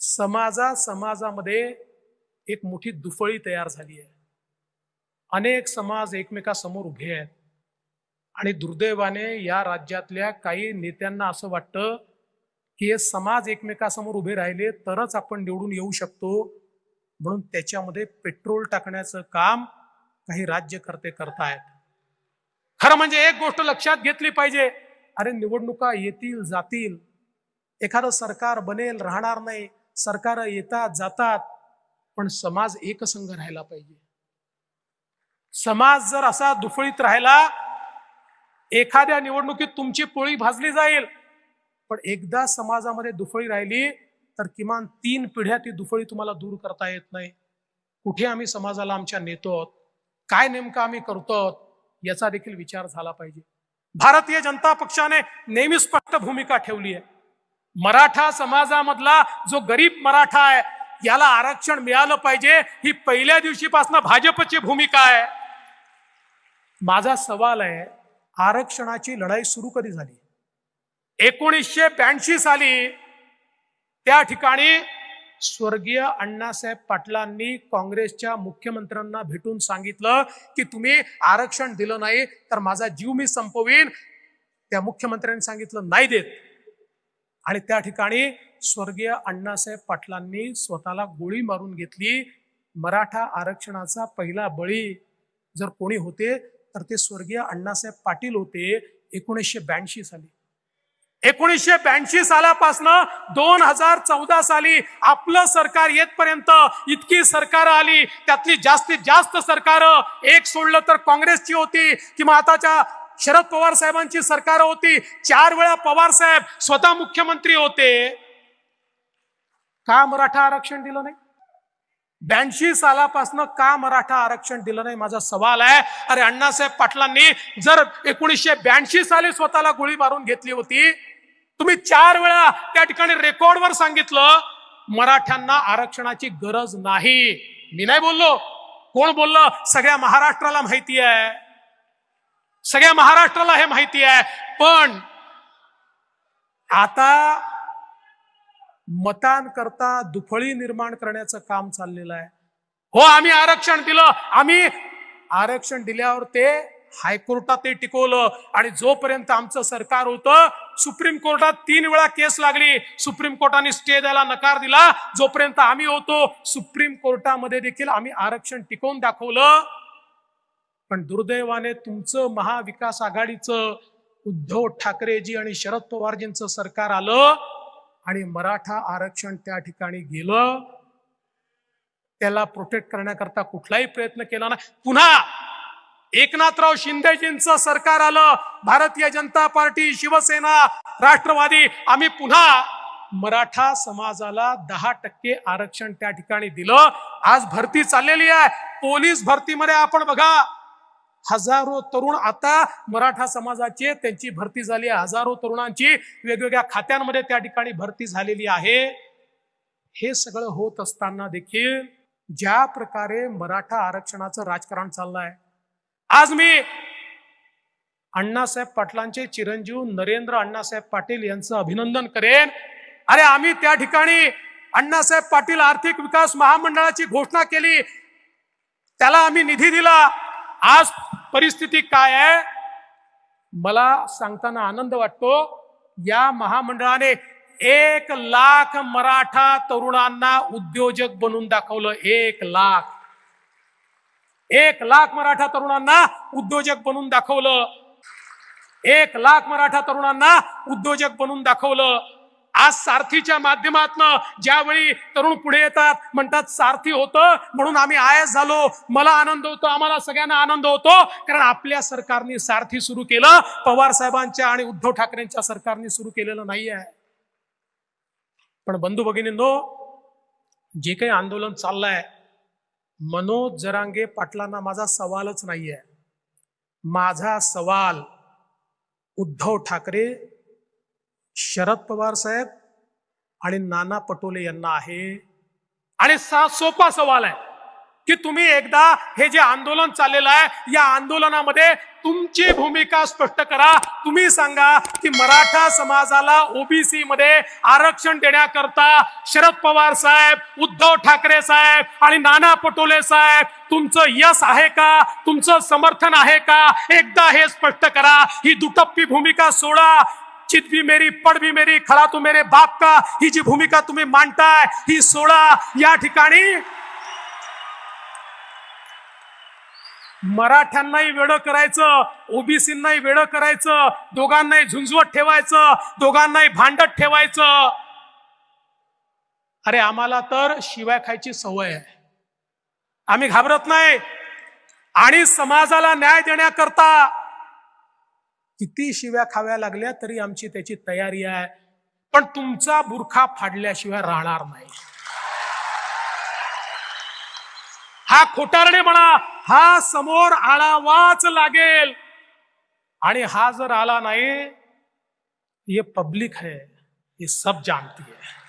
समाजामध्ये एक मोठी दुफळी तयार झाली आहे। अनेक समाज एकमेकांसमोर उभे आहेत आणि दुर्दैवाने या राज्यातल्या काही नेत्यांना असं वाटतं की हे समाज एकमेकांसमोर उभे राहिले तरच आपण निवडून येऊ शकतो, म्हणून त्याच्यामध्ये पेट्रोल टाकण्याचं काम काही राज्यकर्ते करतायत। खरं म्हणजे एक गोष्ट लक्षात घेतली पाहिजे, अरे निवडणुका येतील जातील, एखादं सरकार बनेल राहणार नाही, सरकार येतात जातात, पण समाज एकसंघ राहायला पाहिजे। समाज जर असा दुफळीत राहिला, एखाद्या निवडणुकीत तुमची पोळी भाजली जाईल, पण एकदा समाजामध्ये दुफळी राहिली तर किमान 3 पिढ्या ती दुफळी तुम्हाला दूर करता येत नाही। कुठे आम्ही समाजाला आमच्या नेतो, काय नेमकं आम्ही करतो, याचा देखील विचार झाला पाहिजे। भारतीय जनता पक्षाने नेहमी स्पष्ट भूमिका ठेवली आहे। मराठा समाजामधला जो गरीब मराठा आहे याला आरक्षण मिळालं पाहिजे, ही पहिल्या दिवशीपासून भाजपची भूमिका आहे। माझा सवाल आहे, आरक्षणाची लढाई सुरू कधी झाली? 1982 साली त्या ठिकाणी स्वर्गीय अण्णासाहेब पाटलांनी काँग्रेसच्या मुख्यमंत्र्यांना भेटून सांगितलं की तुम्ही आरक्षण दिलं नाही तर माझा जीव मी संपवीन। त्या मुख्यमंत्र्यांनी सांगितलं नाही देत, आणि त्या ठिकाणी स्वर्गीय अण्णासाहेब पाटलांनी स्वतःला गोळी मारून घेतली। मराठा आरक्षणाचा पहिला बळी जर कोणी होते तर ते स्वर्गीय अण्णासाहेब पाटील होते। 1982 साली 1982 सालापासून 2014 साली आपलं सरकार येतपर्यंत इतकी सरकार आली, त्यातली जास्तीत जास्त सरकार एक सोडलं तर काँग्रेसची होती किंवा आताच्या शरद पवार साहेबांची सरकार होती। 4 वेळा पवार साहेब स्वतः मुख्यमंत्री होते। का मराठा आरक्षण दिलं नाही? 82 सालापासून का मराठा आरक्षण दिलं नाही, माझा सवाल आहे। अरे अण्णासाहेब पाटलांनी जर 1982 साली स्वतःला गोळी मारून घेतली होती, तुम्ही 4 वेळा त्या ठिकाणी रेकॉर्डवर सांगितलं मराठ्यांना आरक्षणाची गरज नाही। मी नाही बोललो, कोण बोललं? सगळ्या महाराष्ट्राला माहिती आहे, सगळ्या महाराष्ट्राला हे माहिती आहे। पण आता मतांकरता दुफळी निर्माण करण्याचं काम चाललेलं आहे। हो, आम्ही आरक्षण दिलं, आम्ही आरक्षण दिल्यावर ते हायकोर्टात ते टिकवलं, आणि जोपर्यंत आमचं सरकार होतं सुप्रीम कोर्टात 3 वेळा केस लागली, सुप्रीम कोर्टाने स्टे द्यायला नकार दिला। जोपर्यंत आम्ही होतो सुप्रीम कोर्टामध्ये देखील आम्ही आरक्षण टिकवून दाखवलं। पण दुर्दैवाने तुमचं महाविकास आघाडीचं उद्धव ठाकरेजी आणि शरद पवारजींचं सरकार आलं आणि मराठा आरक्षण त्या ठिकाणी गेलं। त्याला प्रोटेक्ट करण्याकरता कुठलाही प्रयत्न केला नाही। पुन्हा एकनाथराव शिंदेजींचं सरकार आलं, भारतीय जनता पार्टी, शिवसेना, राष्ट्रवादी, आम्ही पुन्हा मराठा समाजाला 10% आरक्षण त्या ठिकाणी दिलं। आज भरती चाललेली आहे, पोलीस भरतीमध्ये आपण बघा हजारो तरुण आता मराठा समाजाचे त्यांची भरती झाली आहे। हजारो तरुणांची वेगवेगळ्या खात्यांमध्ये त्या ठिकाणी भरती झालेली आहे। हे सगळं होत असताना देखील ज्या प्रकारे मराठा आरक्षणाचं राजकारण चाललंय, आज मी अण्णासाहेब पाटलांचे चिरंजीव नरेंद्र अण्णासाहेब पाटील यांचं अभिनंदन करेन। अरे आम्ही त्या ठिकाणी अण्णासाहेब पाटील आर्थिक विकास महामंडळाची घोषणा केली, त्याला आम्ही निधी दिला। आज परिस्थिती काय आहे मला सांगताना आनंद वाटतो, या महामंडळाने 1 लाख मराठा तरुणांना उद्योजक बनवून दाखवलं। 1 लाख मराठा तरुणांना उद्योजक बनवून दाखवलं। 1 लाख मराठा तरुणांना उद्योजक बनवून दाखवलं। आज सारथीच्या माध्यमातून ज्यावेळी तरुण पुढे येतात, म्हणतात सारथी होतं म्हणून आम्ही आयएस झालो, मला आनंद होतो, आम्हाला सगळ्यांना आनंद होतो, कारण आपल्या सरकारने सारथी सुरू केलं, पवार साहेबांच्या आणि उद्धव ठाकरेंच्या सरकारने सुरू केलेलं नाहीये। पण बंधू भगिनींनो, जे काही आंदोलन चाललंय, मनोज जरांगे पाटलांना माझा सवालच नाहीये। माझा सवाल उद्धव ठाकरे, शरद पवार साहेब आणि नाना पटोले यांना आहे, आणि सोपा सवाल आहे। की तुम्ही एकदा हे जे आंदोलन चाललेलं आहे या आंदोलनामध्ये तुमची भूमिका स्पष्ट करा. तुम्ही सांगा की मराठा समाजाला ओबीसी मध्ये आरक्षण देण्याकरता शरद पवार साहेब, उद्धव ठाकरे साहेब आणि नाना पटोले साहेब तुमचं यश आहे का, तुमचं समर्थन आहे का, एकदा हे स्पष्ट करा. ही दुटप्पी भूमिका सोडा. चित भी मेरी पड भी मेरी खडा तू मेरे बाप का, ही जी भूमिका तुम्ही मांडताय ही सोडा. या ठिकाणी मराठ्यांनाही वेडं करायचं, ओबीसींनाही वेडं करायचं, दोघांनाही झुंजवत ठेवायचं, दोघांनाही भांडत ठेवायचं. अरे आम्हाला तर शिवाय खायची सवय आहे, आम्ही घाबरत नाही. आणि समाजाला न्याय देण्याकरता किती शिव्या खाव्या लागल्या तरी आमची त्याची तयारी आहे. पण तुमचा बुरखा फाडल्याशिवाय राहणार नाही. हा खोटारडेपणा हा समोर आळावाच लागेल. आणि हा जर आला नाही, ये पब्लिक है, ये सब जानती है.